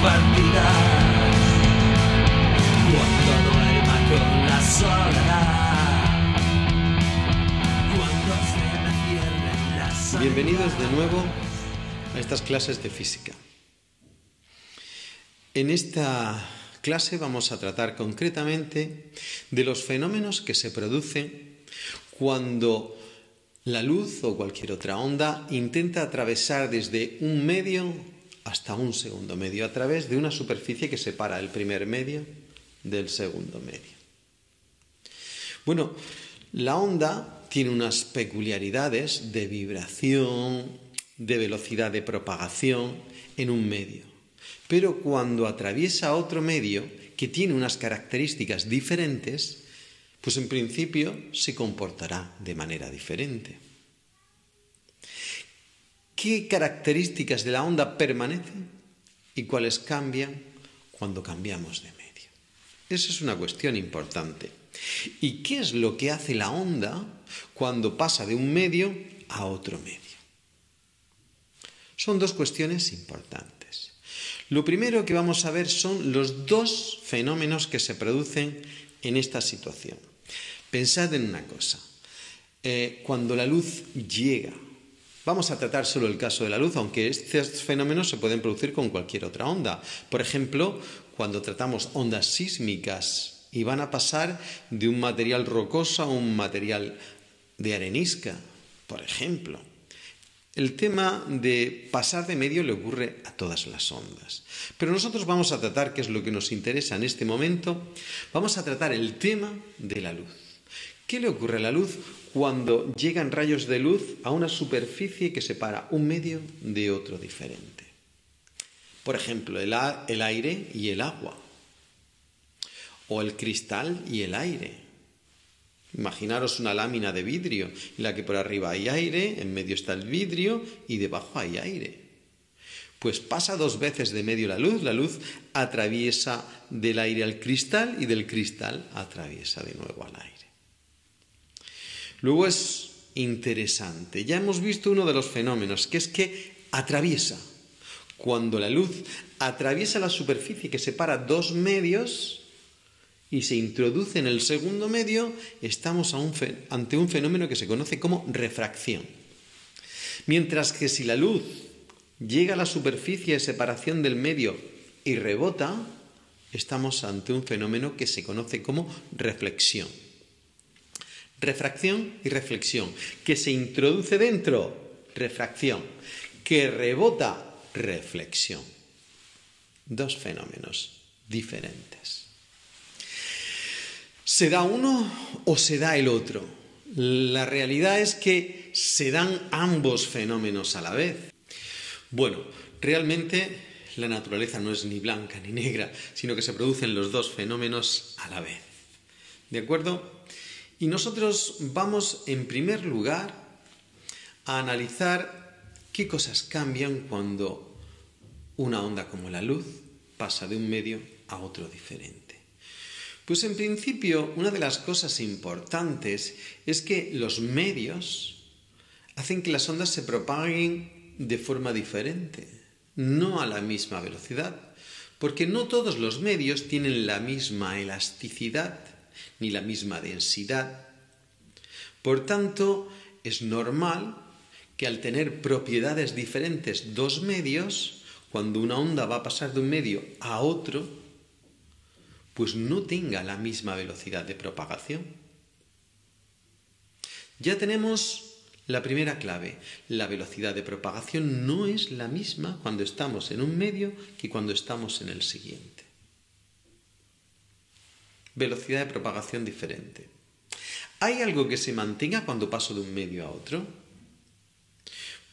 partidas, cuando duerma con la soledad, cuando se me cierren las salidas. Bienvenidos de nuevo a estas clases de física. En esta clase vamos a tratar concretamente de los fenómenos que se producen cuando la luz o cualquier otra onda intenta atravesar desde un medio hasta un segundo medio a través de una superficie que separa el primer medio del segundo medio. Bueno, la onda tiene unas peculiaridades de vibración, de velocidad de propagación en un medio. Pero cuando atraviesa otro medio que tiene unas características diferentes, pues en principio se comportará de manera diferente. ¿Qué características de la onda permanecen y cuáles cambian cuando cambiamos de medio? Esa es una cuestión importante. ¿Y qué es lo que hace la onda cuando pasa de un medio a otro medio? Son dos cuestiones importantes. Lo primero que vamos a ver son los dos fenómenos que se producen en esta situación. Pensad en una cosa. Cuando la luz llega, vamos a tratar solo el caso de la luz, aunque estos fenómenos se pueden producir con cualquier otra onda. Por ejemplo, cuando tratamos ondas sísmicas y van a pasar de un material rocoso a un material de arenisca, por ejemplo. El tema de pasar de medio le ocurre a todas las ondas. Pero nosotros vamos a tratar, que es lo que nos interesa en este momento, vamos a tratar el tema de la luz. ¿Qué le ocurre a la luz cuando llegan rayos de luz a una superficie que separa un medio de otro diferente? Por ejemplo, el aire y el agua, o el cristal y el aire. Imaginaros una lámina de vidrio en la que por arriba hay aire, en medio está el vidrio y debajo hay aire. Pues pasa dos veces de medio la luz atraviesa del aire al cristal y del cristal atraviesa de nuevo al aire. Luego es interesante, ya hemos visto uno de los fenómenos, que es que atraviesa. Cuando la luz atraviesa la superficie que separa dos medios y se introduce en el segundo medio, estamos ante un fenómeno que se conoce como refracción. Mientras que si la luz llega a la superficie de separación del medio y rebota, estamos ante un fenómeno que se conoce como reflexión. Refracción y reflexión. Que se introduce dentro, refracción. Que rebota, reflexión. Dos fenómenos diferentes. ¿Se da uno o se da el otro? La realidad es que se dan ambos fenómenos a la vez. Bueno, realmente la naturaleza no es ni blanca ni negra, sino que se producen los dos fenómenos a la vez. ¿De acuerdo? Y nosotros vamos, en primer lugar, a analizar qué cosas cambian cuando una onda como la luz pasa de un medio a otro diferente. Pues en principio, una de las cosas importantes es que los medios hacen que las ondas se propaguen de forma diferente, no a la misma velocidad, porque no todos los medios tienen la misma elasticidad ni la misma densidad. Por tanto, es normal que al tener propiedades diferentes dos medios, cuando una onda va a pasar de un medio a otro, pues no tenga la misma velocidad de propagación. Ya tenemos la primera clave. La velocidad de propagación no es la misma cuando estamos en un medio que cuando estamos en el siguiente. Velocidad de propagación diferente. ¿Hay algo que se mantenga cuando paso de un medio a otro?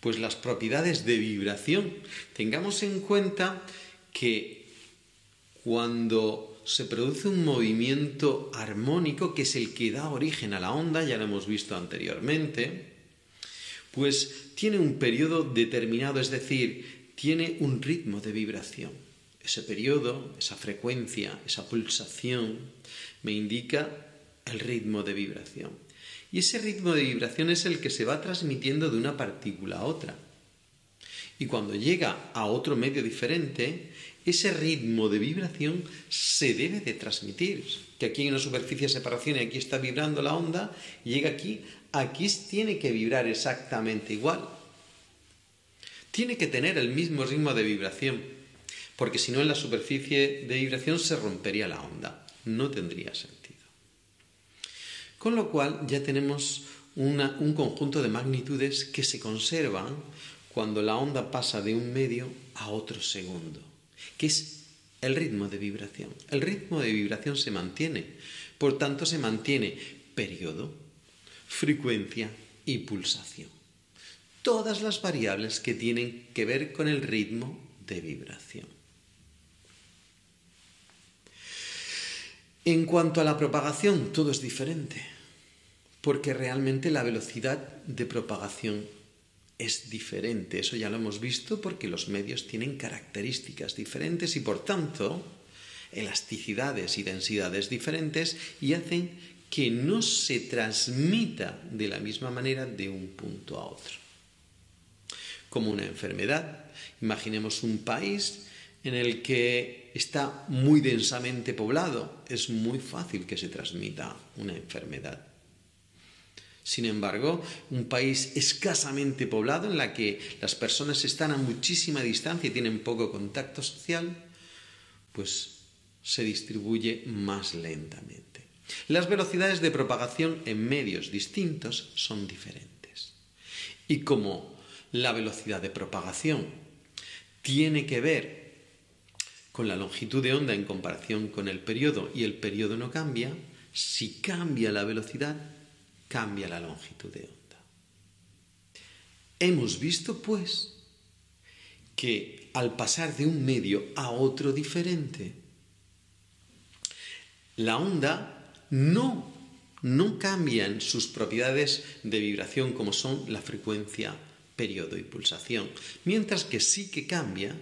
Pues las propiedades de vibración. Tengamos en cuenta que cuando se produce un movimiento armónico, que es el que da origen a la onda, ya lo hemos visto anteriormente, pues tiene un periodo determinado, es decir, tiene un ritmo de vibración. Ese periodo, esa frecuencia, esa pulsación, me indica el ritmo de vibración. Y ese ritmo de vibración es el que se va transmitiendo de una partícula a otra. Y cuando llega a otro medio diferente, ese ritmo de vibración se debe de transmitir. Que aquí hay una superficie de separación y aquí está vibrando la onda, y llega aquí tiene que vibrar exactamente igual. Tiene que tener el mismo ritmo de vibración, porque si no en la superficie de vibración se rompería la onda. No tendría sentido. Con lo cual ya tenemos un conjunto de magnitudes que se conservan cuando la onda pasa de un medio a otro segundo, que es el ritmo de vibración. El ritmo de vibración se mantiene, por tanto se mantiene periodo, frecuencia y pulsación. Todas las variables que tienen que ver con el ritmo de vibración. En cuanto a la propagación, todo es diferente, porque realmente la velocidad de propagación es diferente. Eso ya lo hemos visto porque los medios tienen características diferentes y por tanto elasticidades y densidades diferentes y hacen que no se transmita de la misma manera de un punto a otro. Como una enfermedad. Imaginemos un país en el que está muy densamente poblado. Es muy fácil que se transmita una enfermedad. Sin embargo, un país escasamente poblado en la que las personas están a muchísima distancia y tienen poco contacto social, pues se distribuye más lentamente. Las velocidades de propagación en medios distintos son diferentes. Y como la velocidad de propagación tiene que ver con la longitud de onda en comparación con el periodo y el periodo no cambia, si cambia la velocidad, cambia la longitud de onda. Hemos visto, pues, que al pasar de un medio a otro diferente, la onda no cambian sus propiedades de vibración como son la frecuencia, periodo y pulsación, mientras que sí que cambia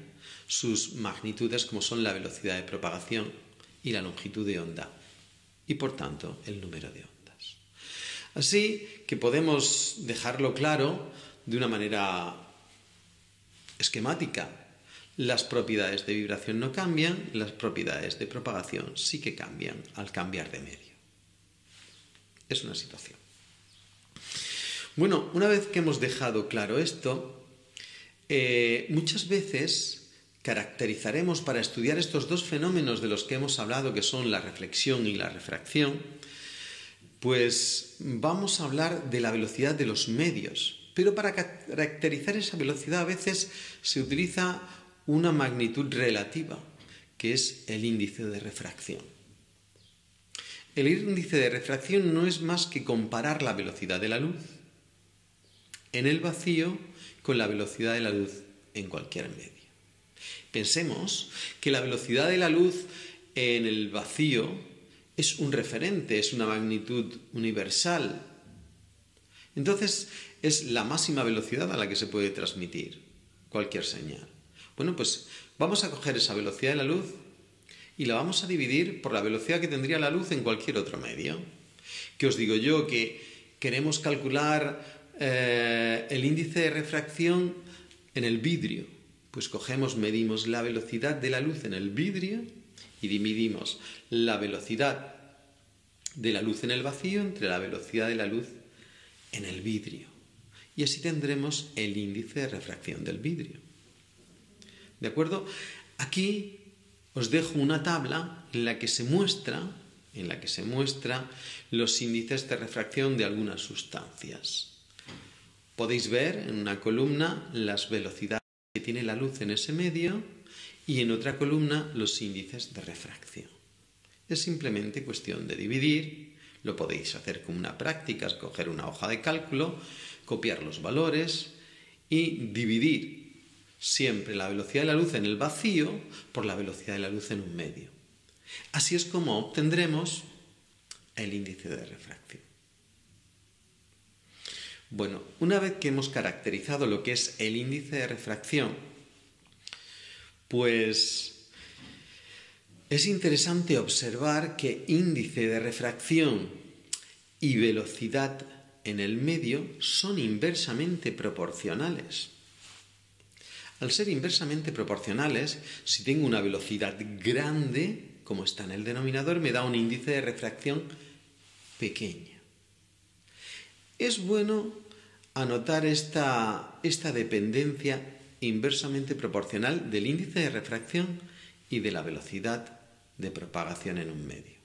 sus magnitudes como son la velocidad de propagación y la longitud de onda y por tanto el número de ondas. Así que podemos dejarlo claro de una manera esquemática. Las propiedades de vibración no cambian, las propiedades de propagación sí que cambian al cambiar de medio. Es una situación. Bueno, una vez que hemos dejado claro esto, muchas veces caracterizaremos para estudiar estos dos fenómenos de los que hemos hablado, que son la reflexión y la refracción, pues vamos a hablar de la velocidad de los medios. Pero para caracterizar esa velocidad a veces se utiliza una magnitud relativa, que es el índice de refracción. El índice de refracción no es más que comparar la velocidad de la luz en el vacío con la velocidad de la luz en cualquier medio. Pensemos que la velocidad de la luz en el vacío es un referente, es una magnitud universal. Entonces es la máxima velocidad a la que se puede transmitir cualquier señal. Bueno, pues vamos a coger esa velocidad de la luz y la vamos a dividir por la velocidad que tendría la luz en cualquier otro medio. ¿Qué os digo yo? Que queremos calcular el índice de refracción en el vidrio. Pues medimos la velocidad de la luz en el vidrio y dividimos la velocidad de la luz en el vacío entre la velocidad de la luz en el vidrio. Y así tendremos el índice de refracción del vidrio. ¿De acuerdo? Aquí os dejo una tabla en la que se muestra los índices de refracción de algunas sustancias. Podéis ver en una columna las velocidades que tiene la luz en ese medio y en otra columna los índices de refracción. Es simplemente cuestión de dividir, lo podéis hacer como una práctica, escoger una hoja de cálculo, copiar los valores y dividir siempre la velocidad de la luz en el vacío por la velocidad de la luz en un medio. Así es como obtendremos el índice de refracción. Bueno, una vez que hemos caracterizado lo que es el índice de refracción, pues es interesante observar que índice de refracción y velocidad en el medio son inversamente proporcionales. Al ser inversamente proporcionales, si tengo una velocidad grande, como está en el denominador, me da un índice de refracción pequeña. Es bueno anotar esta dependencia inversamente proporcional del índice de refracción y de la velocidad de propagación en un medio.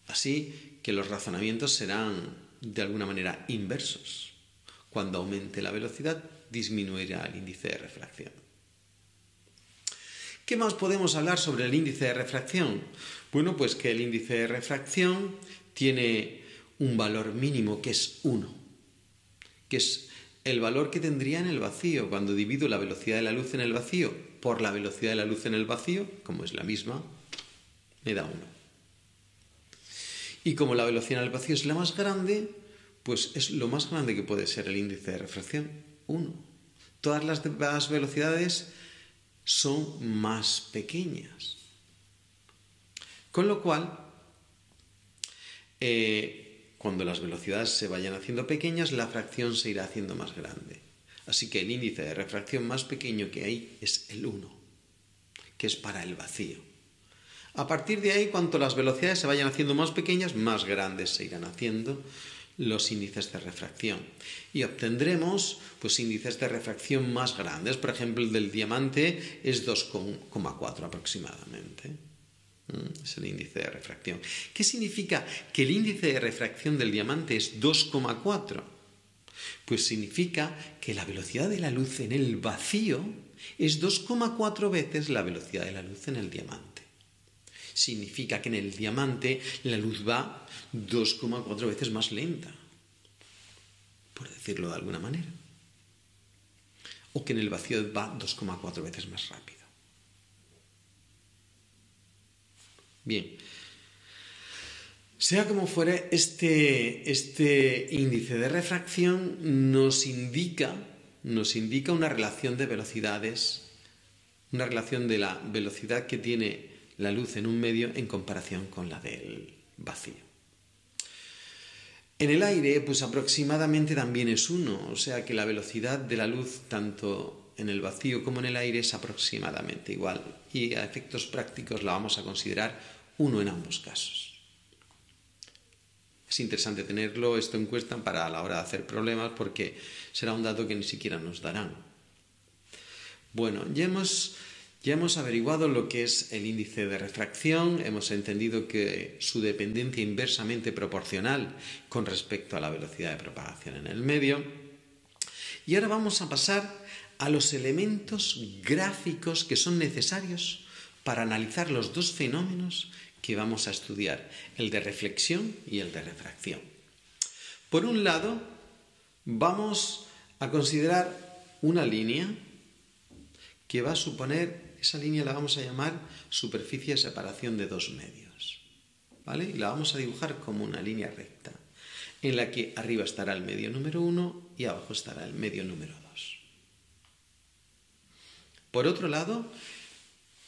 Así que los razonamientos serán de alguna manera inversos. Cuando aumente la velocidad, disminuirá el índice de refracción. ¿Qué más podemos hablar sobre el índice de refracción? Bueno, pues que el índice de refracción tiene un valor mínimo que es 1, que es el valor que tendría en el vacío. Cuando divido la velocidad de la luz en el vacío por la velocidad de la luz en el vacío, como es la misma, me da 1. Y como la velocidad en el vacío es la más grande, pues es lo más grande que puede ser el índice de refracción, 1. Todas las demás velocidades son más pequeñas. Con lo cual, cuando las velocidades se vayan haciendo pequeñas, la fracción se irá haciendo más grande. Así que el índice de refracción más pequeño que hay es el 1, que es para el vacío. A partir de ahí, cuanto las velocidades se vayan haciendo más pequeñas, más grandes se irán haciendo los índices de refracción. Y obtendremos pues, índices de refracción más grandes. Por ejemplo, el del diamante es 2,4 aproximadamente. Es el índice de refracción. ¿Qué significa que el índice de refracción del diamante es 2,4? Pues significa que la velocidad de la luz en el vacío es 2,4 veces la velocidad de la luz en el diamante. Significa que en el diamante la luz va 2,4 veces más lenta, por decirlo de alguna manera. O que en el vacío va 2,4 veces más rápido. Bien, sea como fuere, este índice de refracción nos indica una relación de velocidades, una relación de la velocidad que tiene la luz en un medio en comparación con la del vacío. En el aire, pues aproximadamente también es 1, o sea que la velocidad de la luz tanto en el vacío como en el aire es aproximadamente igual y a efectos prácticos la vamos a considerar 1 en ambos casos. Es interesante tenerlo esto en cuenta para a la hora de hacer problemas porque será un dato que ni siquiera nos darán. Bueno, ya hemos averiguado lo que es el índice de refracción, hemos entendido que su dependencia inversamente proporcional con respecto a la velocidad de propagación en el medio. Y ahora vamos a pasar a los elementos gráficos que son necesarios para analizar los dos fenómenos que vamos a estudiar, el de reflexión y el de refracción. Por un lado, vamos a considerar una línea que va a suponer, esa línea la vamos a llamar superficie de separación de dos medios, ¿vale? Y la vamos a dibujar como una línea recta, en la que arriba estará el medio número 1 y abajo estará el medio número 2. Por otro lado,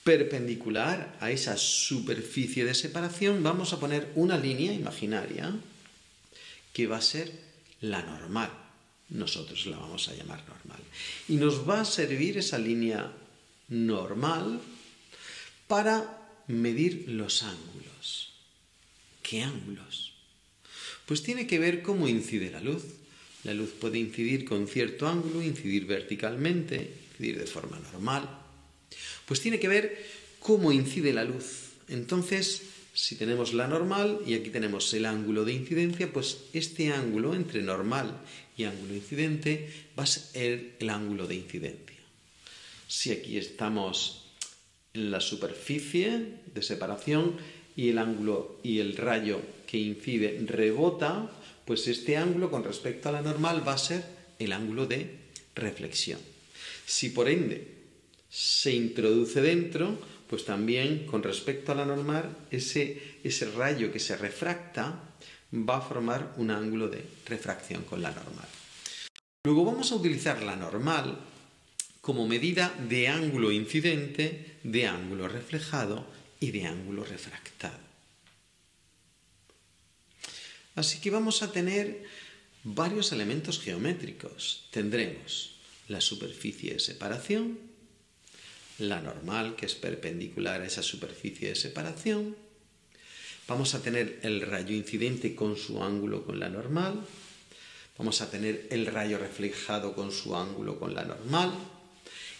perpendicular a esa superficie de separación, vamos a poner una línea imaginaria que va a ser la normal. Nosotros la vamos a llamar normal. Y nos va a servir esa línea normal para medir los ángulos. ¿Qué ángulos? Pues tiene que ver cómo incide la luz. La luz puede incidir con cierto ángulo, incidir verticalmente, incidir de forma normal. Pues tiene que ver cómo incide la luz. Entonces, si tenemos la normal y aquí tenemos el ángulo de incidencia, pues este ángulo entre normal y ángulo incidente va a ser el ángulo de incidencia. Si aquí estamos en la superficie de separación y el ángulo y el rayo que incide rebota, pues este ángulo con respecto a la normal va a ser el ángulo de reflexión. Si por ende se introduce dentro, pues también con respecto a la normal, ese rayo que se refracta va a formar un ángulo de refracción con la normal. Luego vamos a utilizar la normal como medida de ángulo incidente, de ángulo reflejado y de ángulo refractado. Así que vamos a tener varios elementos geométricos. Tendremos la superficie de separación, la normal, que es perpendicular a esa superficie de separación. Vamos a tener el rayo incidente con su ángulo con la normal. Vamos a tener el rayo reflejado con su ángulo con la normal.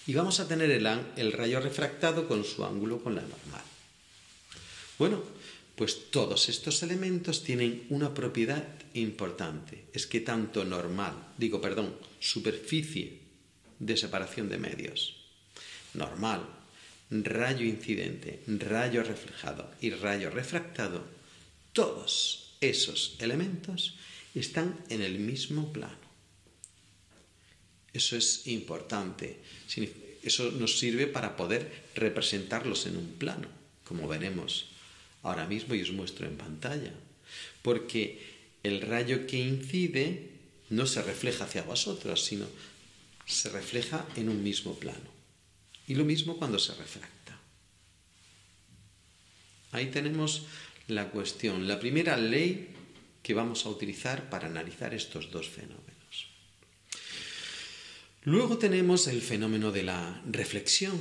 Y vamos a tener el rayo refractado con su ángulo con la normal. Bueno, pues todos estos elementos tienen una propiedad importante. Es que tanto superficie de separación de medios, normal, rayo incidente, rayo reflejado y rayo refractado, todos esos elementos están en el mismo plano. Eso es importante. Eso nos sirve para poder representarlos en un plano, como veremos ahora mismo y os muestro en pantalla. Porque el rayo que incide no se refleja hacia vosotros, sino se refleja en un mismo plano. Y lo mismo cuando se refracta. Ahí tenemos la cuestión, la primera ley que vamos a utilizar para analizar estos dos fenómenos. Luego tenemos el fenómeno de la reflexión,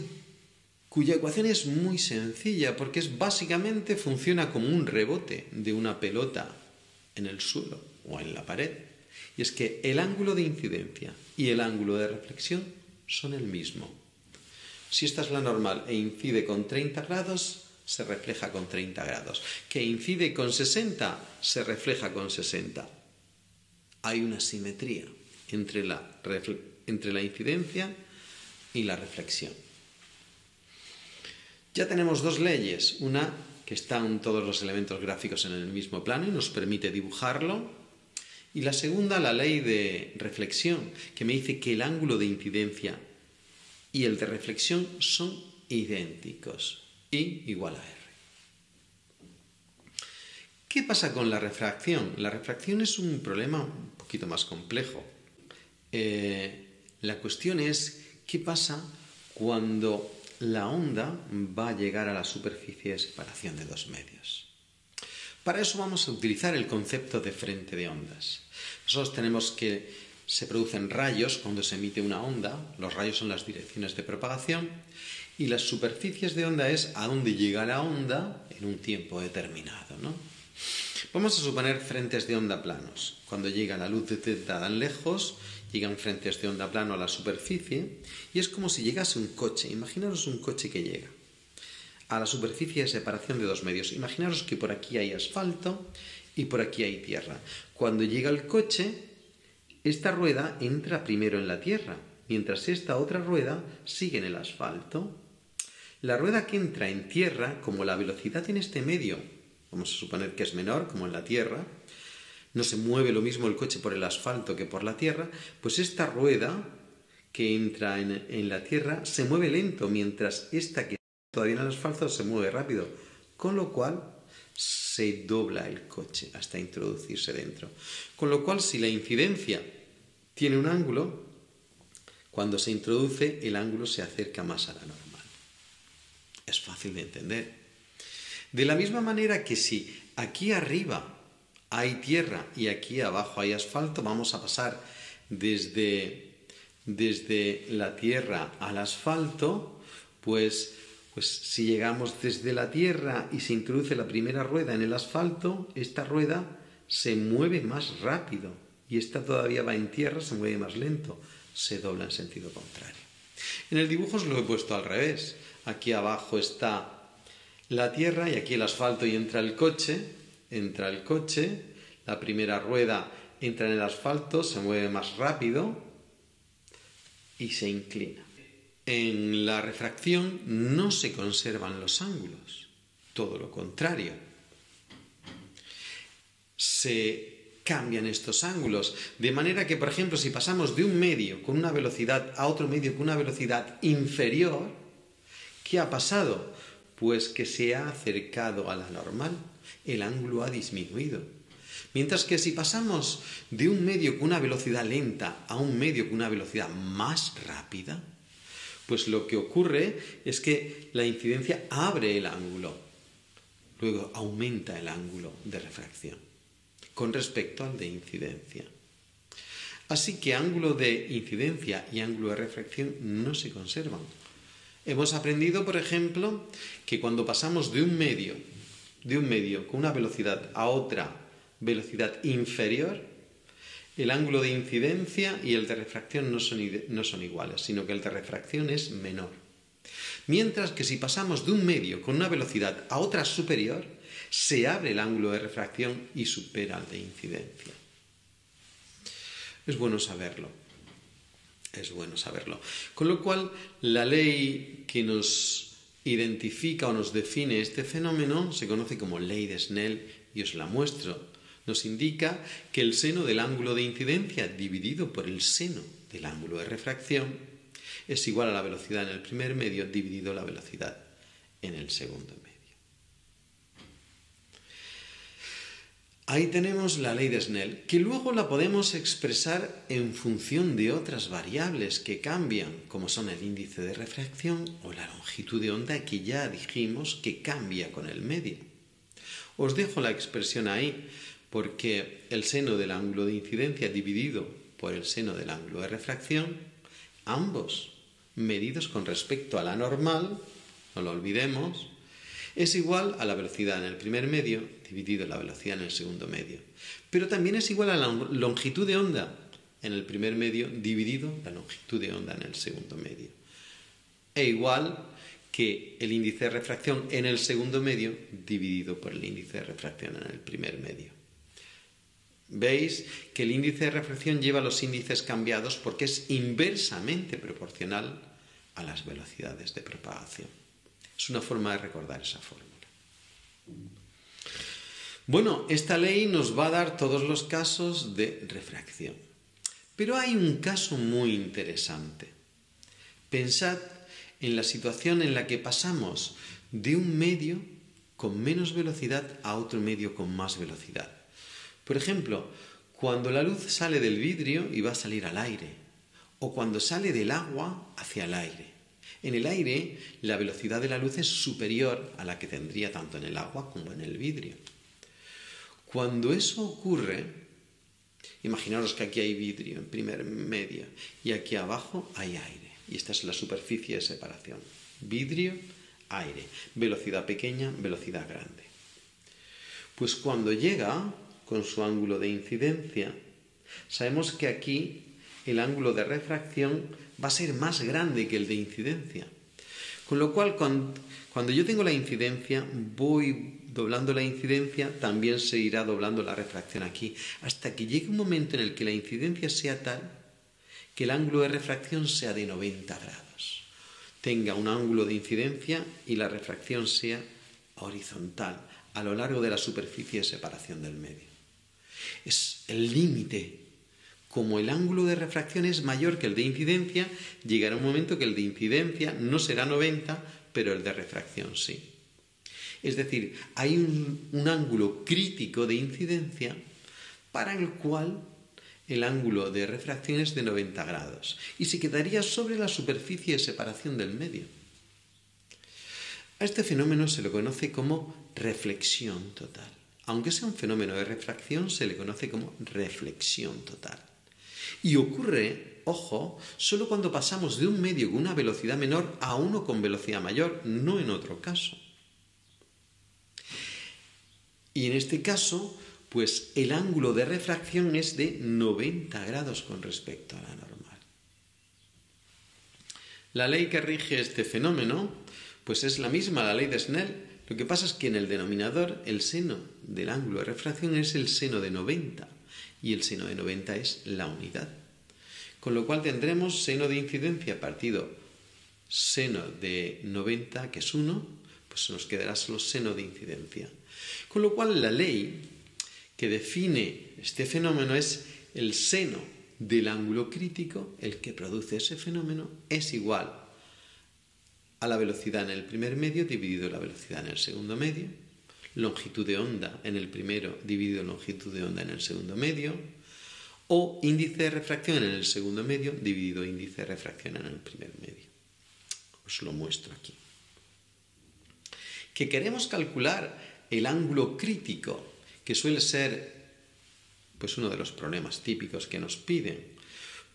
cuya ecuación es muy sencilla porque básicamente funciona como un rebote de una pelota en el suelo o en la pared. Y es que el ángulo de incidencia y el ángulo de reflexión son el mismo. Si esta es la normal e incide con 30 grados, se refleja con 30 grados. Que incide con 60, se refleja con 60. Hay una simetría entre la incidencia y la reflexión. Ya tenemos dos leyes. Una, que están todos los elementos gráficos en el mismo plano y nos permite dibujarlo. Y la segunda, la ley de reflexión, que me dice que el ángulo de incidencia y el de reflexión son idénticos. I igual a R. ¿Qué pasa con la refracción? La refracción es un problema un poquito más complejo. La cuestión es qué pasa cuando la onda va a llegar a la superficie de separación de dos medios. Para eso vamos a utilizar el concepto de frente de ondas. Nosotros tenemos que se producen rayos cuando se emite una onda. Los rayos son las direcciones de propagación y las superficies de onda es a dónde llega la onda en un tiempo determinado, ¿no? Vamos a suponer frentes de onda planos. Cuando llega la luz detectada tan lejos, llegan frentes de onda plano a la superficie y es como si llegase un coche. Imaginaros un coche que llega a la superficie de separación de dos medios. Imaginaros que por aquí hay asfalto y por aquí hay tierra. Cuando llega el coche, esta rueda entra primero en la tierra, mientras esta otra rueda sigue en el asfalto. La rueda que entra en tierra, como la velocidad en este medio, vamos a suponer que es menor, como en la tierra, no se mueve lo mismo el coche por el asfalto que por la tierra, pues esta rueda que entra en la tierra se mueve lento, mientras esta que todavía en el asfalto se mueve rápido, con lo cual se dobla el coche hasta introducirse dentro. Con lo cual, si la incidencia tiene un ángulo, cuando se introduce el ángulo se acerca más a la normal. Es fácil de entender. De la misma manera que si aquí arriba hay tierra y aquí abajo hay asfalto, vamos a pasar desde la tierra al asfalto, pues si llegamos desde la tierra y se introduce la primera rueda en el asfalto, esta rueda se mueve más rápido y esta todavía va en tierra, se mueve más lento, se dobla en sentido contrario. En el dibujo os lo he puesto al revés. Aquí abajo está la tierra y aquí el asfalto y entra el coche, la primera rueda entra en el asfalto, se mueve más rápido y se inclina. En la refracción no se conservan los ángulos, todo lo contrario. Se cambian estos ángulos, de manera que, por ejemplo, si pasamos de un medio con una velocidad a otro medio con una velocidad inferior, ¿qué ha pasado? Pues que se ha acercado a la normal, el ángulo ha disminuido. Mientras que si pasamos de un medio con una velocidad lenta a un medio con una velocidad más rápida, pues lo que ocurre es que la incidencia abre el ángulo, luego aumenta el ángulo de refracción con respecto al de incidencia. Así que ángulo de incidencia y ángulo de refracción no se conservan. Hemos aprendido, por ejemplo, que cuando pasamos de un medio con una velocidad a otra velocidad inferior, el ángulo de incidencia y el de refracción no son iguales, sino que el de refracción es menor. Mientras que si pasamos de un medio con una velocidad a otra superior, se abre el ángulo de refracción y supera el de incidencia. Es bueno saberlo. Con lo cual, la ley que nos identifica o nos define este fenómeno se conoce como ley de Snell y os la muestro. Nos indica que el seno del ángulo de incidencia dividido por el seno del ángulo de refracción es igual a la velocidad en el primer medio dividido la velocidad en el segundo medio. Ahí tenemos la ley de Snell, que luego la podemos expresar en función de otras variables que cambian, como son el índice de refracción o la longitud de onda, que ya dijimos que cambia con el medio. Os dejo la expresión ahí, porque el seno del ángulo de incidencia dividido por el seno del ángulo de refracción, ambos medidos con respecto a la normal, no lo olvidemos, es igual a la velocidad en el primer medio dividido la velocidad en el segundo medio. Pero también es igual a la longitud de onda en el primer medio dividido la longitud de onda en el segundo medio. E igual que el índice de refracción en el segundo medio dividido por el índice de refracción en el primer medio. Veis que el índice de refracción lleva los índices cambiados porque es inversamente proporcional a las velocidades de propagación. Es una forma de recordar esa fórmula. Bueno, esta ley nos va a dar todos los casos de refracción. Pero hay un caso muy interesante. Pensad en la situación en la que pasamos de un medio con menos velocidad a otro medio con más velocidad. Por ejemplo, cuando la luz sale del vidrio y va a salir al aire, o cuando sale del agua hacia el aire. En el aire, la velocidad de la luz es superior a la que tendría tanto en el agua como en el vidrio. Cuando eso ocurre, imaginaros que aquí hay vidrio en primer medio y aquí abajo hay aire. Y esta es la superficie de separación. Vidrio, aire. Velocidad pequeña, velocidad grande. Pues cuando llega con su ángulo de incidencia, sabemos que aquí el ángulo de refracción va a ser más grande que el de incidencia. Con lo cual, cuando yo tengo la incidencia, voy doblando la incidencia, también se irá doblando la refracción aquí, hasta que llegue un momento en el que la incidencia sea tal que el ángulo de refracción sea de 90 grados. Tenga un ángulo de incidencia y la refracción sea horizontal, a lo largo de la superficie de separación del medio. Es el límite. Como el ángulo de refracción es mayor que el de incidencia, llegará un momento que el de incidencia no será 90, pero el de refracción sí. Es decir, hay un ángulo crítico de incidencia para el cual el ángulo de refracción es de 90 grados y se quedaría sobre la superficie de separación del medio. A este fenómeno se le conoce como reflexión total. Aunque sea un fenómeno de refracción, se le conoce como reflexión total. Y ocurre, ojo, solo cuando pasamos de un medio con una velocidad menor a uno con velocidad mayor, no en otro caso. Y en este caso, pues el ángulo de refracción es de 90 grados con respecto a la normal. La ley que rige este fenómeno, pues es la misma, la ley de Snell. Lo que pasa es que en el denominador el seno del ángulo de refracción es el seno de 90 y el seno de 90 es la unidad. Con lo cual tendremos seno de incidencia partido seno de 90, que es 1, pues nos quedará solo seno de incidencia. Con lo cual la ley que define este fenómeno es el seno del ángulo crítico, el que produce ese fenómeno, es igual a la velocidad en el primer medio dividido la velocidad en el segundo medio, longitud de onda en el primero dividido longitud de onda en el segundo medio, o índice de refracción en el segundo medio dividido índice de refracción en el primer medio. Os lo muestro aquí. Que queremos calcular el ángulo crítico, que suele ser pues uno de los problemas típicos que nos piden.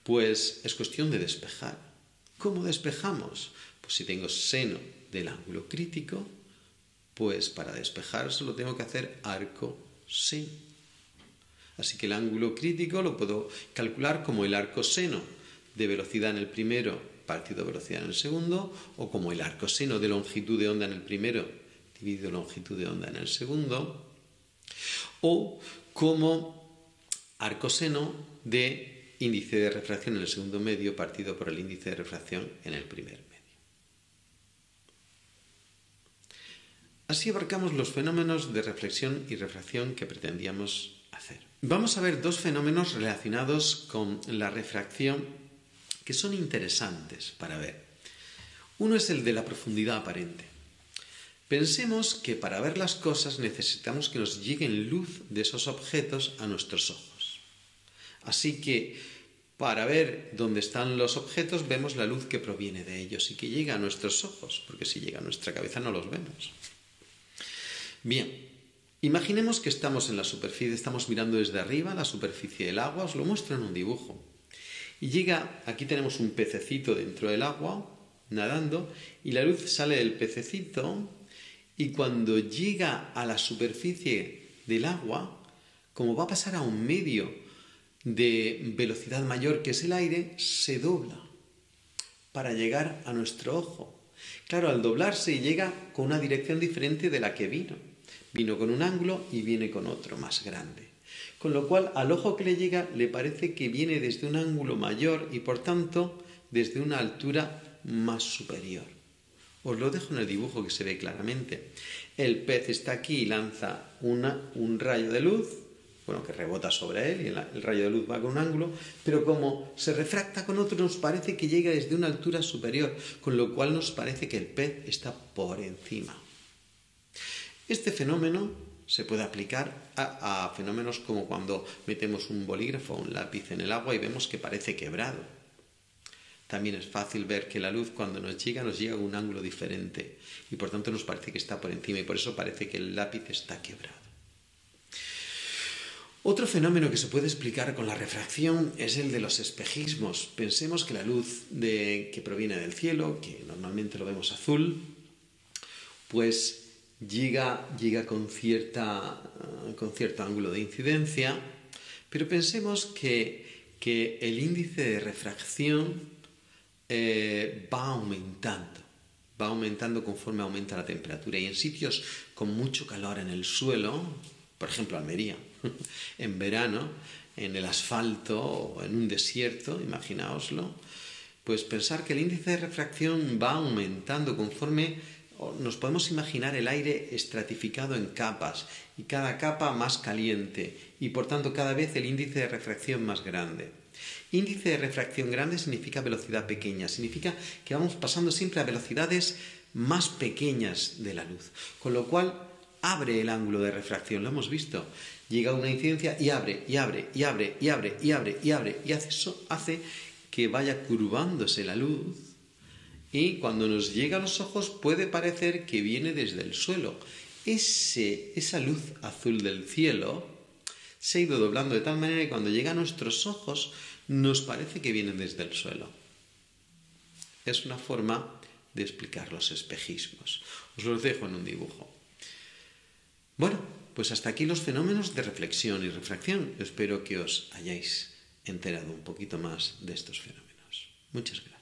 Pues es cuestión de despejar. ¿Cómo despejamos? Pues si tengo seno del ángulo crítico, pues para despejar solo tengo que hacer arco seno. Así que el ángulo crítico lo puedo calcular como el arco seno de velocidad en el primero partido velocidad en el segundo, o como el arco seno de longitud de onda en el primero dividido longitud de onda en el segundo, o como arco seno de índice de refracción en el segundo medio partido por el índice de refracción en el primer medio. Así abarcamos los fenómenos de reflexión y refracción que pretendíamos hacer. Vamos a ver dos fenómenos relacionados con la refracción que son interesantes para ver. Uno es el de la profundidad aparente. Pensemos que para ver las cosas necesitamos que nos llegue luz de esos objetos a nuestros ojos. Así que para ver dónde están los objetos vemos la luz que proviene de ellos y que llega a nuestros ojos, porque si llega a nuestra cabeza no los vemos. Bien, imaginemos que estamos en la superficie, estamos mirando desde arriba la superficie del agua, os lo muestro en un dibujo. Y llega, aquí tenemos un pececito dentro del agua, nadando, y la luz sale del pececito, y cuando llega a la superficie del agua, como va a pasar a un medio de velocidad mayor que es el aire, se dobla para llegar a nuestro ojo. Claro, al doblarse llega con una dirección diferente de la que vino. Vino con un ángulo y viene con otro más grande. Con lo cual, al ojo que le llega le parece que viene desde un ángulo mayor y, por tanto, desde una altura más superior. Os lo dejo en el dibujo que se ve claramente. El pez está aquí y lanza un rayo de luz, bueno, que rebota sobre él y el rayo de luz va con un ángulo, pero como se refracta con otro nos parece que llega desde una altura superior, con lo cual nos parece que el pez está por encima. Este fenómeno se puede aplicar a fenómenos como cuando metemos un bolígrafo o un lápiz en el agua y vemos que parece quebrado. También es fácil ver que la luz cuando nos llega a un ángulo diferente y por tanto nos parece que está por encima y por eso parece que el lápiz está quebrado. Otro fenómeno que se puede explicar con la refracción es el de los espejismos. Pensemos que la luz que proviene del cielo, que normalmente lo vemos azul, pues llega con cierto ángulo de incidencia, pero pensemos que el índice de refracción va aumentando conforme aumenta la temperatura, y en sitios con mucho calor en el suelo, por ejemplo Almería, en verano, en el asfalto o en un desierto, imaginaoslo, pues pensar que el índice de refracción va aumentando conforme nos podemos imaginar el aire estratificado en capas y cada capa más caliente y por tanto cada vez el índice de refracción más grande. Índice de refracción grande significa velocidad pequeña, significa que vamos pasando siempre a velocidades más pequeñas de la luz, con lo cual abre el ángulo de refracción, lo hemos visto, llega a una incidencia y abre, y abre, y abre, y abre, y abre, y abre, y eso hace que vaya curvándose la luz. Y cuando nos llega a los ojos puede parecer que viene desde el suelo. Esa luz azul del cielo se ha ido doblando de tal manera que cuando llega a nuestros ojos nos parece que viene desde el suelo. Es una forma de explicar los espejismos. Os los dejo en un dibujo. Bueno, pues hasta aquí los fenómenos de reflexión y refracción. Espero que os hayáis enterado un poquito más de estos fenómenos. Muchas gracias.